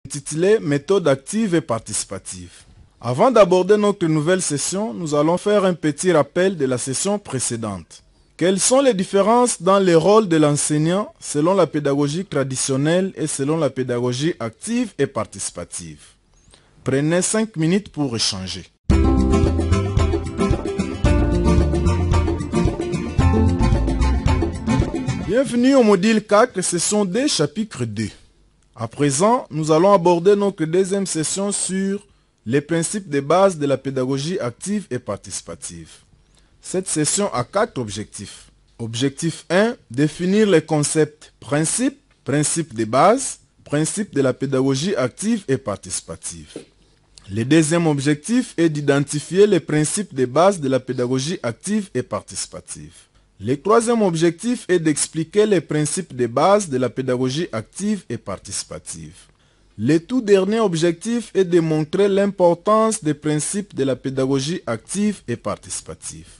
Intitulé méthode active et participative. Avant d'aborder notre nouvelle session, nous allons faire un petit rappel de la session précédente. Quelles sont les différences dans les rôles de l'enseignant selon la pédagogie traditionnelle et selon la pédagogie active et participative? Prenez 5 minutes pour échanger. Bienvenue au module 4, session D, chapitre 2. À présent, nous allons aborder notre deuxième session sur les principes de base de la pédagogie active et participative. Cette session a 4 objectifs. Objectif 1, définir les concepts principes, principes de base, principes de la pédagogie active et participative. Le deuxième objectif est d'identifier les principes de base de la pédagogie active et participative. Le troisième objectif est d'expliquer les principes de base de la pédagogie active et participative. Le tout dernier objectif est de montrer l'importance des principes de la pédagogie active et participative.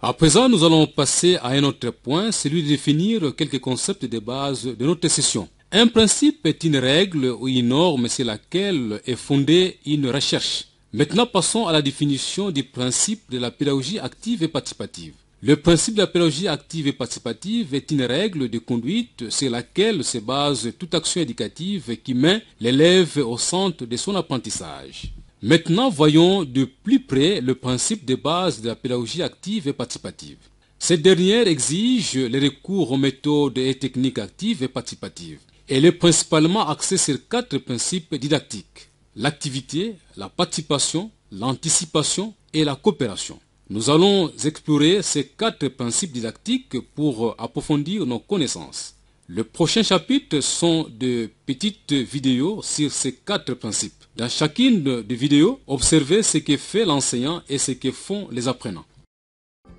À présent, nous allons passer à un autre point, celui de définir quelques concepts de base de notre session. Un principe est une règle ou une norme sur laquelle est fondée une recherche. Maintenant, passons à la définition du principe de la pédagogie active et participative. Le principe de la pédagogie active et participative est une règle de conduite sur laquelle se base toute action éducative qui met l'élève au centre de son apprentissage. Maintenant, voyons de plus près le principe de base de la pédagogie active et participative. Cette dernière exige le recours aux méthodes et techniques actives et participatives. Elle est principalement axée sur 4 principes didactiques: l'activité, la participation, l'anticipation et la coopération. Nous allons explorer ces 4 principes didactiques pour approfondir nos connaissances. Le prochain chapitre sont de petites vidéos sur ces 4 principes. Dans chacune des vidéos, observez ce que fait l'enseignant et ce que font les apprenants.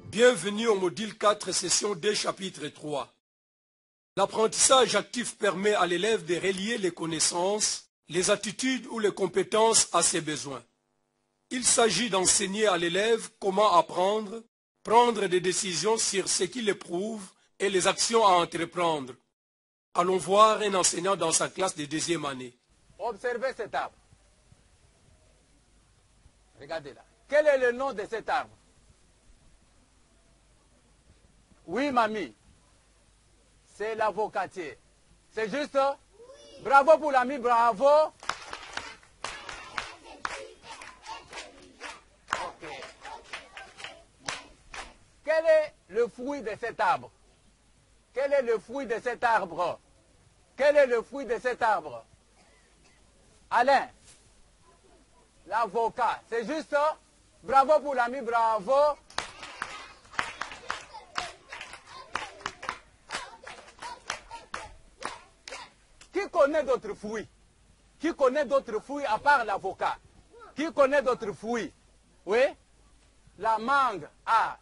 Bienvenue au module 4, session D, chapitre 3. L'apprentissage actif permet à l'élève de relier les connaissances, les attitudes ou les compétences à ses besoins. Il s'agit d'enseigner à l'élève comment apprendre, prendre des décisions sur ce qu'il éprouve et les actions à entreprendre. Allons voir un enseignant dans sa classe de 2e année. Observez cet arbre. Regardez là. Quel est le nom de cet arbre? Oui, mamie. C'est l'avocatier. C'est juste? Oui. Bravo pour l'ami, bravo. Quel est le fruit de cet arbre? Quel est le fruit de cet arbre? Quel est le fruit de cet arbre? Alain, l'avocat. C'est juste? Bravo pour l'ami, bravo. Qui connaît d'autres fruits? Qui connaît d'autres fruits à part l'avocat? Qui connaît d'autres fruits? Oui? La mangue. Ah.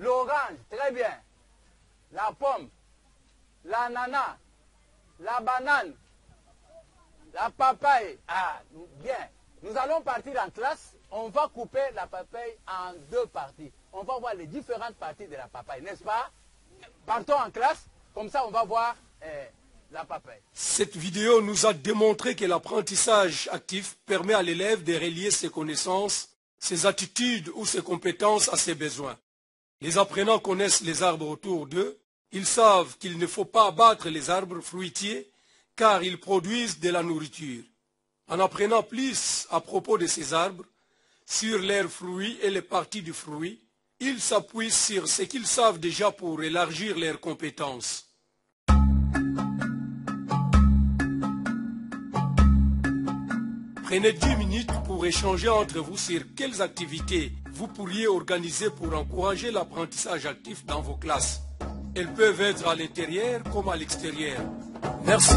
L'orange, très bien. La pomme, l'ananas, la banane, la papaye. Ah, bien. Nous allons partir en classe. On va couper la papaye en 2 parties. On va voir les différentes parties de la papaye, n'est-ce pas? Partons en classe, comme ça on va voir la papaye. Cette vidéo nous a démontré que l'apprentissage actif permet à l'élève de relier ses connaissances, ses attitudes ou ses compétences à ses besoins. Les apprenants connaissent les arbres autour d'eux. Ils savent qu'il ne faut pas abattre les arbres fruitiers car ils produisent de la nourriture. En apprenant plus à propos de ces arbres, sur leurs fruits et les parties du fruit, ils s'appuient sur ce qu'ils savent déjà pour élargir leurs compétences. Prenez 10 minutes pour échanger entre vous sur quelles activités vous pourriez organiser pour encourager l'apprentissage actif dans vos classes. Elles peuvent être à l'intérieur comme à l'extérieur. Merci.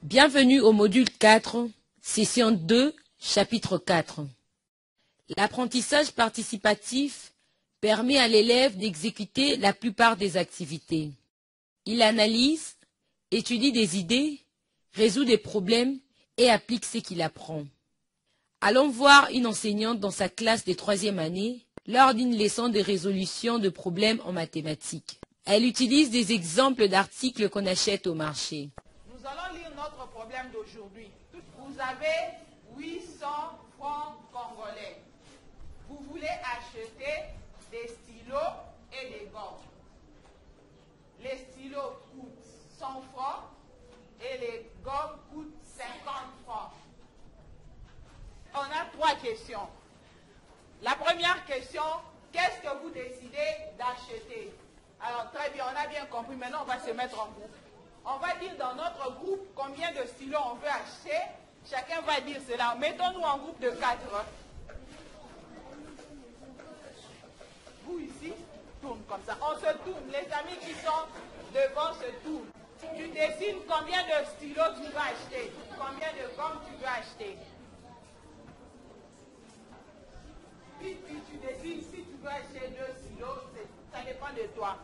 Bienvenue au module 4, session 2, chapitre 4. L'apprentissage participatif permet à l'élève d'exécuter la plupart des activités. Il analyse, étudie des idées, résout des problèmes et applique ce qu'il apprend. Allons voir une enseignante dans sa classe de 3e année lors d'une leçon de résolution de problèmes en mathématiques. Elle utilise des exemples d'articles qu'on achète au marché. Nous allons lire notre problème d'aujourd'hui. Vous avez 800 francs congolais. Vous voulez acheter des stylos et des gommes. Les stylos coûtent 100 francs et les gommes coûtent 50 francs. On a 3 questions. La première question, qu'est-ce que vous décidez d'acheter? Alors très bien, on a bien compris, maintenant on va se mettre en groupe. On va dire dans notre groupe combien de stylos on veut acheter. Chacun va dire cela. Mettons-nous en groupe de 4. Vous ici, tourne comme ça. On se tourne. Les amis qui sont devant se tournent. Tu décides combien de stylos tu vas acheter. Combien de gommes tu veux acheter. Puis tu décides si tu veux acheter 2 stylos, ça dépend de toi.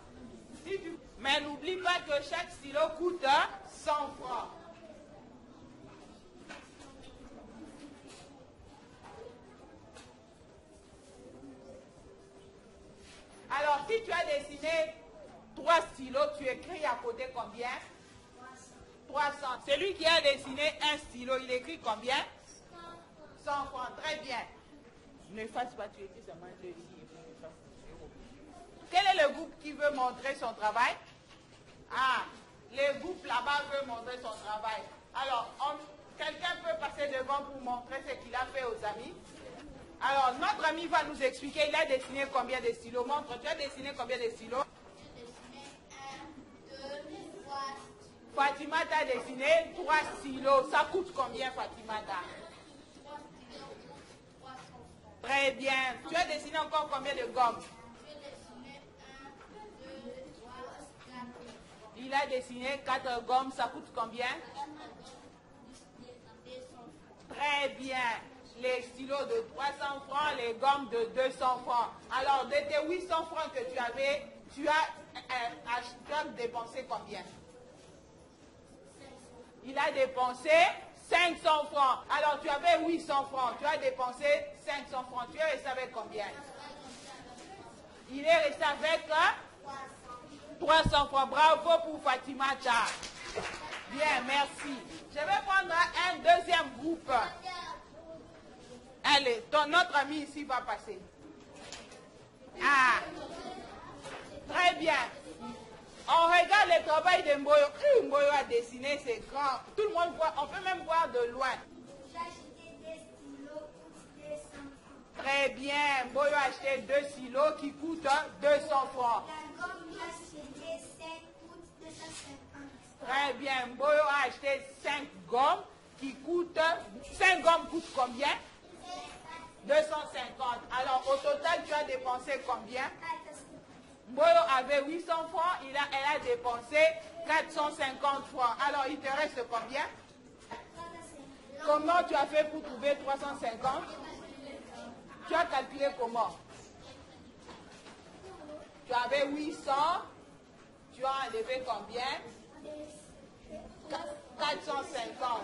Mais n'oublie pas que chaque stylo coûte 100 francs. Alors, si tu as dessiné 3 stylos, tu écris à côté combien? 300. Celui qui a dessiné un stylo, il écrit combien? 100 francs. Très bien. Ne fasse pas, tu écris seulement le livre. Quel est le groupe qui veut montrer son travail? Ah, le groupe là-bas veut montrer son travail. Alors, quelqu'un peut passer devant pour montrer ce qu'il a fait aux amis. Alors, notre ami va nous expliquer, il a dessiné combien de stylos. Montre, tu as dessiné combien de stylos? J'ai dessiné 1, 2, 3. Fatima t'a dessiné 3 stylos. Ça coûte combien, Fatima? 3 stylos coûtent 300 francs. Très bien. Tu as dessiné encore combien de gommes? Il a dessiné 4 gommes, ça coûte combien? Très bien. Les stylos de 300 francs, les gommes de 200 francs. Alors, de tes 800 francs que tu avais, tu as dépensé combien? Il a dépensé 500 francs. Alors, tu avais 800 francs, tu as dépensé 500 francs. Tu es resté avec combien? Il est resté avec 300 francs. Bravo pour Fatima Tcha. Bien, merci. Je vais prendre un deuxième groupe. Allez, notre ami ici va passer. Ah, très bien. On regarde le travail de Mboyo. Mboyo a dessiné, c'est grand. Tout le monde voit, on peut même voir de loin. J'ai acheté des stylos qui coûtent 200 francs. Très bien. Mboyo a acheté 2 stylos qui coûtent 200 francs. La gomme que j'ai acheté 5 coûte 250. Très bien. Mboyo a acheté 5 gommes qui coûtent... 5 gommes coûtent combien? 250. Alors, au total, tu as dépensé combien? Mboyo avait 800 francs, elle a dépensé 450 francs. Alors, il te reste combien? Comment tu as fait pour trouver 350? Tu as calculé comment? Tu avais 800, tu as enlevé combien? 450.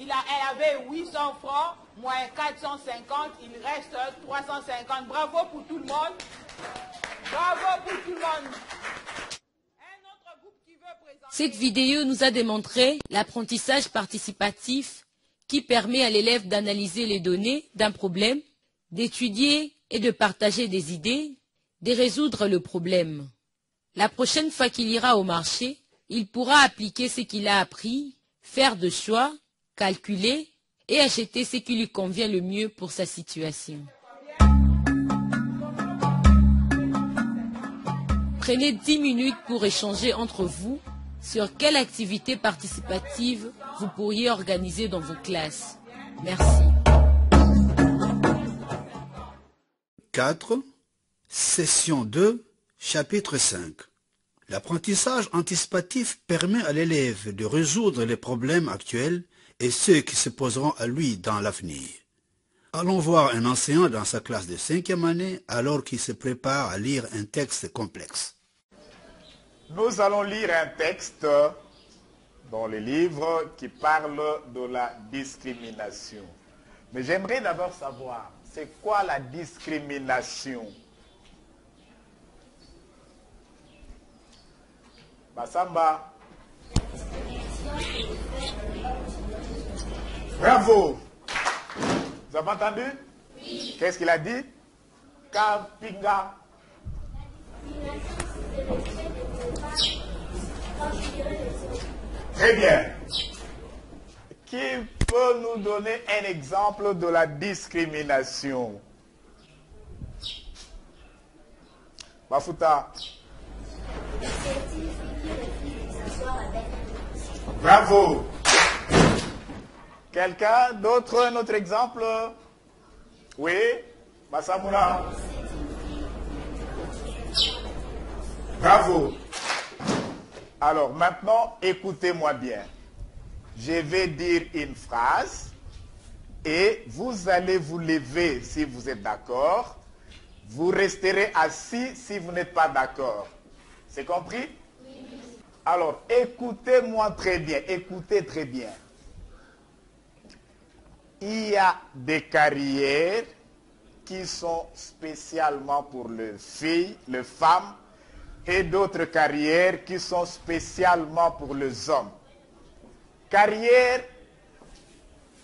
Elle avait 800 francs, moins 450, il reste 350. Bravo pour tout le monde. Bravo pour tout le monde. Un autre groupe qui veut présenter... Cette vidéo nous a démontré l'apprentissage participatif qui permet à l'élève d'analyser les données d'un problème, d'étudier et de partager des idées, de résoudre le problème. La prochaine fois qu'il ira au marché, il pourra appliquer ce qu'il a appris, faire de choix, calculer et acheter ce qui lui convient le mieux pour sa situation. Prenez 10 minutes pour échanger entre vous sur quelle activité participative vous pourriez organiser dans vos classes. Merci. 4. Session 2, chapitre 5. L'apprentissage anticipatif permet à l'élève de résoudre les problèmes actuels et ceux qui se poseront à lui dans l'avenir. Allons voir un enseignant dans sa classe de 5e année alors qu'il se prépare à lire un texte complexe. Nous allons lire un texte dans le livre qui parle de la discrimination. Mais j'aimerais d'abord savoir, c'est quoi la discrimination? Massamba. Bravo. Vous avez entendu? Oui. Qu'est-ce qu'il a dit? Kapinga. Très bien. Qui peut nous donner un exemple de la discrimination? Bafuta. Bravo. Quelqu'un d'autre, un autre exemple? Oui, Massamuna. Bravo. Alors maintenant, écoutez-moi bien. Je vais dire une phrase et vous allez vous lever si vous êtes d'accord. Vous resterez assis si vous n'êtes pas d'accord. C'est compris? Oui. Alors, écoutez-moi très bien. Écoutez très bien. Il y a des carrières qui sont spécialement pour les filles, les femmes, et d'autres carrières qui sont spécialement pour les hommes. Carrière,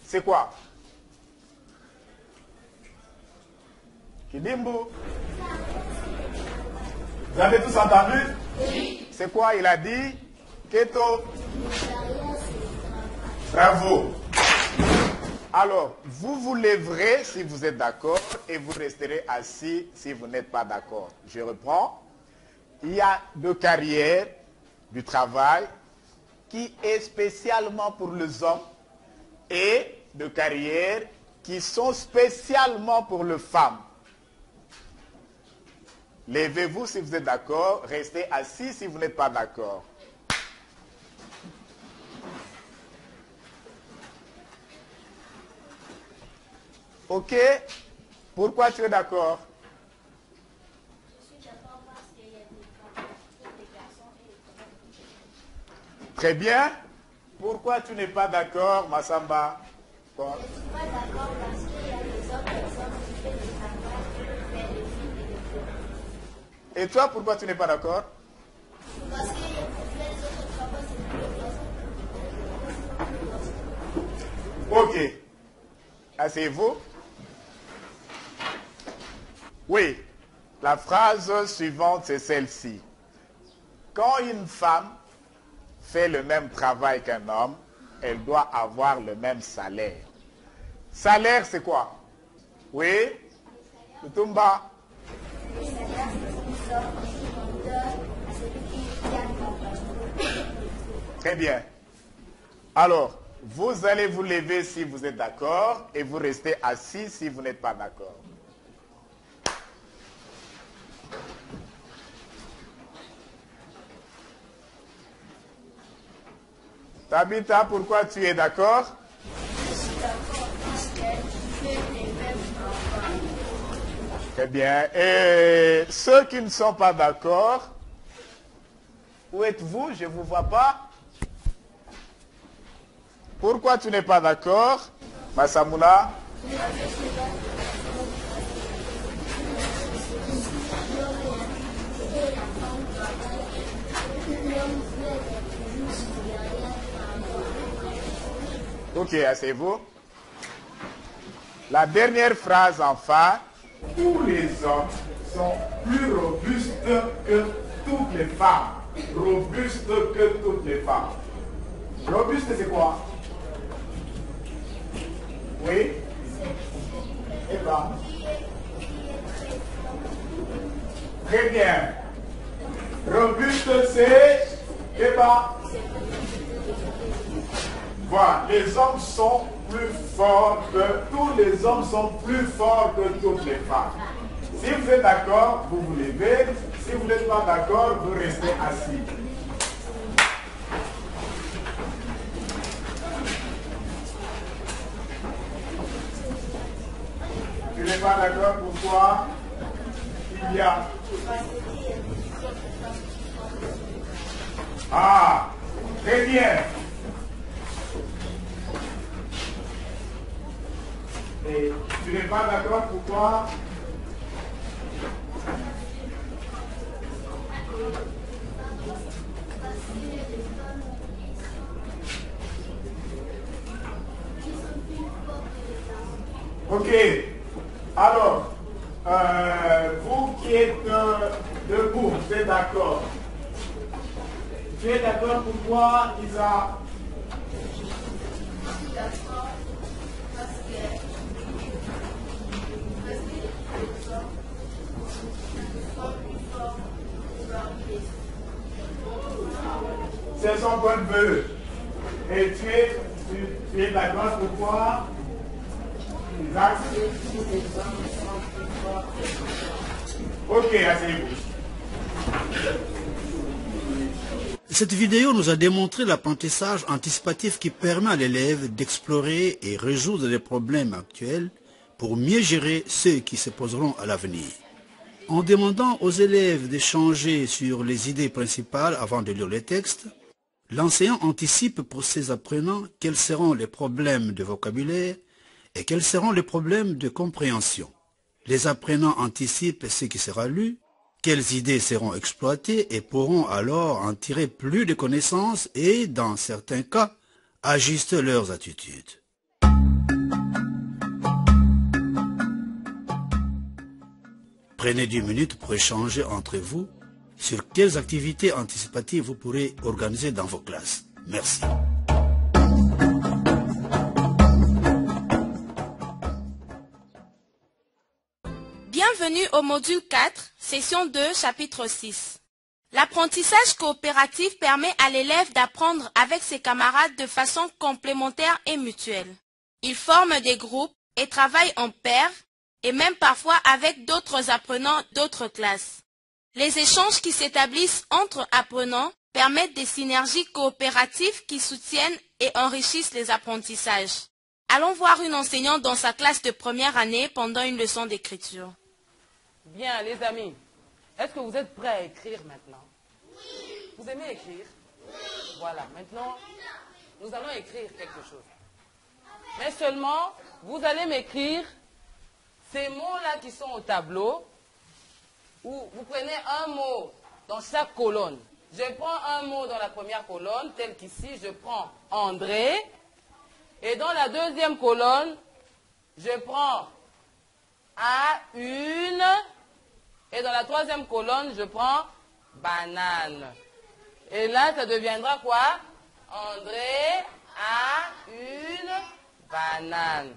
c'est quoi? Kidimbu. Vous avez tous entendu? Oui. C'est quoi il a dit? Keto. Bravo. Alors, vous vous lèverez si vous êtes d'accord et vous resterez assis si vous n'êtes pas d'accord. Je reprends. Il y a deux carrières du travail qui est spécialement pour les hommes et deux carrières qui sont spécialement pour les femmes. Levez-vous si vous êtes d'accord, restez assis si vous n'êtes pas d'accord. Ok? Pourquoi tu es d'accord? Je suis d'accord parce qu'il y a des garçons et des Très bien. Pourquoi tu n'es pas d'accord, Massamba? Bon. Je ne suis pas d'accord parce qu'il y a des autres personnes qui font du travail, mais les filles et les filles. Et toi, pourquoi tu n'es pas d'accord? Parce qu'il y a les autres travaux, c'est plus de Ok. Asseyez-vous. Oui, la phrase suivante, c'est celle-ci. Quand une femme fait le même travail qu'un homme, elle doit avoir le même salaire. Salaire, c'est quoi? Oui? Lutumba? Très bien. Alors, vous allez vous lever si vous êtes d'accord et vous restez assis si vous n'êtes pas d'accord. Tabitha, pourquoi tu es d'accord? Je suis d'accord parce qu'elle fait les mêmes travaux. Très bien. Et ceux qui ne sont pas d'accord, où êtes-vous? Je ne vous vois pas. Pourquoi tu n'es pas d'accord, Massamuna? Ok, asseyez-vous. La dernière phrase enfin. Tous les hommes sont plus robustes que toutes les femmes. Robustes que toutes les femmes. Robuste, c'est quoi? Oui? Et ben. Très bien. Robuste, c'est... Et ben. Voilà, les hommes sont plus forts que... Tous les hommes sont plus forts que toutes les femmes. Si vous êtes d'accord, vous vous levez. Si vous n'êtes pas d'accord, vous restez assis. Tu n'es pas d'accord, pourquoi? Il y a... Ah, très bien. Et tu n'es pas d'accord, pourquoi? Ok. Alors, vous qui êtes debout, vous êtes d'accord? Tu es d'accord pourquoi Isa? C'est son point de vue. Et tu es d'accord pourquoi? Isaac? Ok, asseyez-vous. Cette vidéo nous a démontré l'apprentissage anticipatif qui permet à l'élève d'explorer et résoudre les problèmes actuels pour mieux gérer ceux qui se poseront à l'avenir. En demandant aux élèves d'échanger sur les idées principales avant de lire les textes, l'enseignant anticipe pour ses apprenants quels seront les problèmes de vocabulaire et quels seront les problèmes de compréhension. Les apprenants anticipent ce qui sera lu, quelles idées seront exploitées et pourront alors en tirer plus de connaissances et, dans certains cas, ajuster leurs attitudes. Prenez 10 minutes pour échanger entre vous sur quelles activités anticipatives vous pourrez organiser dans vos classes. Merci. Bienvenue au module 4, session 2, chapitre 6. L'apprentissage coopératif permet à l'élève d'apprendre avec ses camarades de façon complémentaire et mutuelle. Il forme des groupes et travaille en paire et même parfois avec d'autres apprenants d'autres classes. Les échanges qui s'établissent entre apprenants permettent des synergies coopératives qui soutiennent et enrichissent les apprentissages. Allons voir une enseignante dans sa classe de première année pendant une leçon d'écriture. Bien, les amis, est-ce que vous êtes prêts à écrire maintenant? Oui. Vous aimez écrire? Oui. Voilà, maintenant, nous allons écrire quelque chose. Mais seulement, vous allez m'écrire ces mots-là qui sont au tableau, où vous prenez un mot dans chaque colonne. Je prends un mot dans la première colonne, tel qu'ici, je prends André. Et dans la deuxième colonne, je prends A1. Et dans la troisième colonne, je prends banane. Et là, ça deviendra quoi? André a une banane.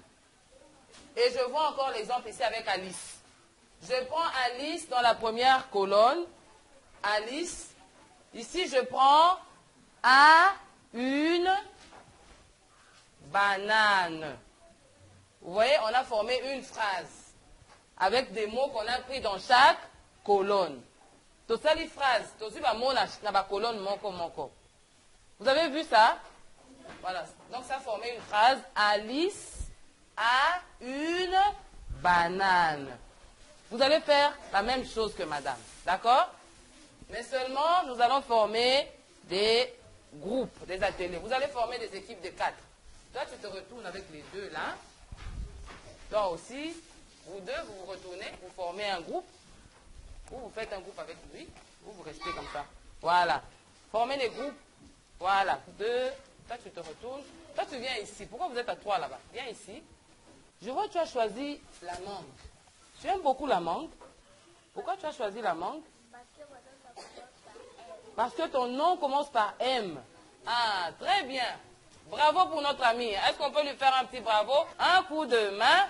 Et je vois encore l'exemple ici avec Alice. Je prends Alice dans la première colonne. Alice. Ici, je prends a une banane. Vous voyez, on a formé une phrase avec des mots qu'on a pris dans chaque colonne. Tout ça, les phrases, tout ça, mot dans la colonne moko. Vous avez vu ça? Voilà. Donc, ça a formé une phrase. Alice a une banane. Vous allez faire la même chose que madame. D'accord? Mais seulement, nous allons former des groupes, des ateliers. Vous allez former des équipes de 4. Toi, tu te retournes avec les deux là. Toi aussi. Vous deux, vous vous retournez, vous formez un groupe, ou vous faites un groupe avec lui, ou vous restez comme ça. Voilà. Formez les groupes. Voilà. Deux. Toi, tu te retournes. Toi, tu viens ici. Pourquoi vous êtes à 3 là-bas? Viens ici. Je vois que tu as choisi la mangue. Tu aimes beaucoup la mangue. Pourquoi tu as choisi la mangue? Parce que ton nom commence par M. Ah, très bien. Bravo pour notre ami. Est-ce qu'on peut lui faire un petit bravo? Un coup de main.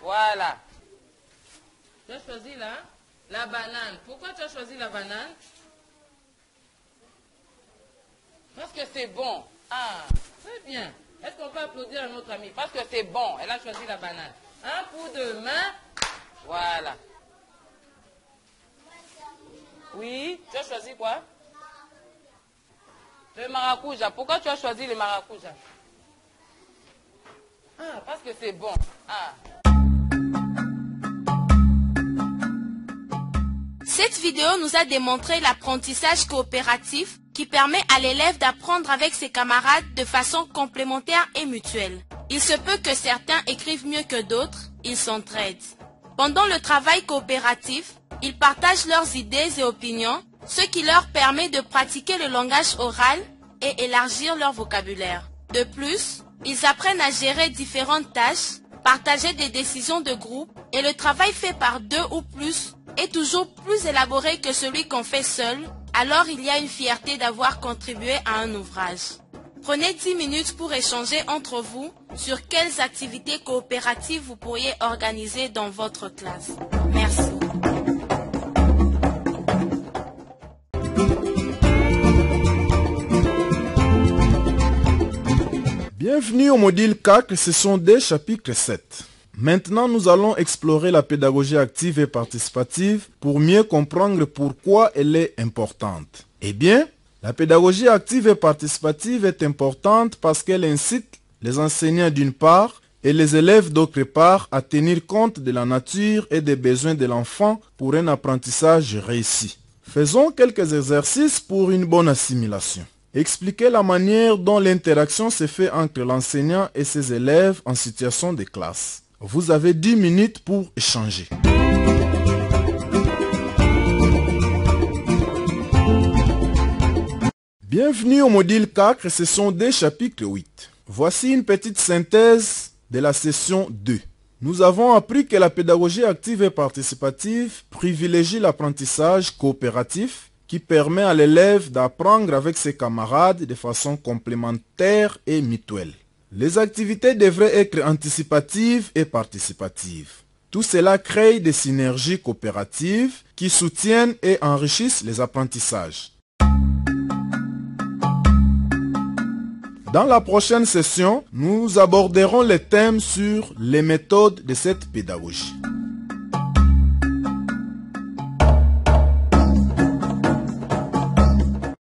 Voilà. Tu as choisi là la banane. Pourquoi tu as choisi la banane? Parce que c'est bon. Ah, très bien. Est-ce qu'on peut applaudir à notre ami? Parce que c'est bon. Elle a choisi la banane. Un coup de main. Voilà. Oui, tu as choisi quoi? Le maracuja. Pourquoi tu as choisi le maracuja? Ah, parce que c'est bon. Ah. Cette vidéo nous a démontré l'apprentissage coopératif qui permet à l'élève d'apprendre avec ses camarades de façon complémentaire et mutuelle. Il se peut que certains écrivent mieux que d'autres, ils s'entraident. Pendant le travail coopératif, ils partagent leurs idées et opinions, ce qui leur permet de pratiquer le langage oral et élargir leur vocabulaire. De plus, ils apprennent à gérer différentes tâches, partager des décisions de groupe et le travail fait par 2 ou plus est toujours plus élaboré que celui qu'on fait seul, alors il y a une fierté d'avoir contribué à un ouvrage. Prenez 10 minutes pour échanger entre vous sur quelles activités coopératives vous pourriez organiser dans votre classe. Merci. Bienvenue au module 4, session D, chapitre 7. Maintenant, nous allons explorer la pédagogie active et participative pour mieux comprendre pourquoi elle est importante. Eh bien, la pédagogie active et participative est importante parce qu'elle incite les enseignants d'une part et les élèves d'autre part à tenir compte de la nature et des besoins de l'enfant pour un apprentissage réussi. Faisons quelques exercices pour une bonne assimilation. Expliquez la manière dont l'interaction se fait entre l'enseignant et ses élèves en situation de classe. Vous avez 10 minutes pour échanger. Bienvenue au module 4, session D, chapitre 8. Voici une petite synthèse de la session 2. Nous avons appris que la pédagogie active et participative privilégie l'apprentissage coopératif qui permet à l'élève d'apprendre avec ses camarades de façon complémentaire et mutuelle. Les activités devraient être anticipatives et participatives. Tout cela crée des synergies coopératives qui soutiennent et enrichissent les apprentissages. Dans la prochaine session, nous aborderons les thèmes sur les méthodes de cette pédagogie.